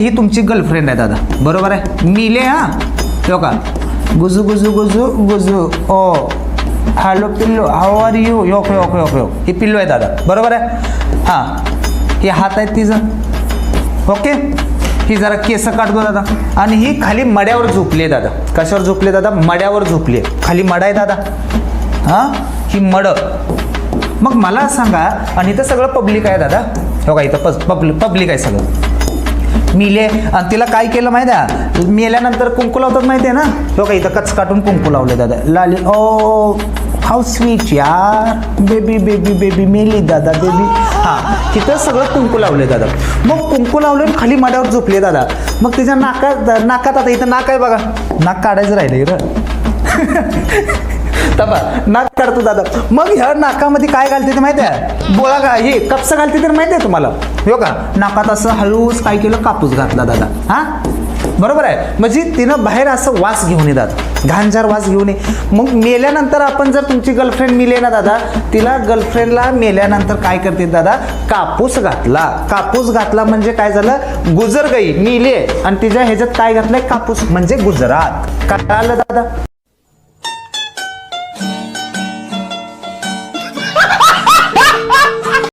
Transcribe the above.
ही तुमची गर्लफ्रेंड आहे दादा, बरोबर आहे. मिले हा हो का, गुजू गुजू गुजू गुजू ओ हॅलो पिल्लू हाऊ आर यू, योक योक योक योक. ही पिल्लू आहे दादा, बरोबर आहे. हां हे हात आहेत तिचं, ओके. ही जरा केस काढतो दादा. आणि ही खाली मड्यावर झोपली आहे दादा. कशावर झोपली दादा? मड्यावर झोपली आहे. खाली मडा आहे दादा. हां ही मडं. मग मला सांगा, आणि इथं सगळं पब्लिक आहे दादा, हो का, इथं पब्लिक आहे सगळं. मिले आणि तिला काय केलं माहिती आहे? मेल्यानंतर कुंकू लावतात माहिती आहे ना, हो का, इथं कच काटून कुंकू लावले दादा. लाली ओ हाऊ स्वीट यार, बेबी बेबी बेबी मेली दादा बेबी. हां तिथं सगळं कुंकू लावले दादा. मग कुंकू लावले खाली माड्यावर झोपले दादा. मग तिच्या नाकात आता इथं नाक आहे बघा, नाक काढायचं राहिले र तबा नाक काढतो दादा. मग ह्या नाकामध्ये काय घालते ते माहिती आहे? बोळा का हे कपसा घालते तर माहिती आहे तुम्हाला, हो का. नाकात असं हळूच काय केलं, कापूस घातला दादा. हां बरोबर आहे. म्हणजे तिनं बाहेर असं वास घेऊन ये दादा, घाणझार वास घेऊन ये. मग मेल्यानंतर आपण जर तुमची गर्लफ्रेंड मिले ना दादा, तिला गर्लफ्रेंडला मेल्यानंतर काय करते दादा? कापूस घातला. कापूस घातला म्हणजे काय झालं? गुजर गई, मिले आणि तिच्या ह्याच्यात काय घातलंय? कापूस म्हणजे गुजरात. काय आलं दादा?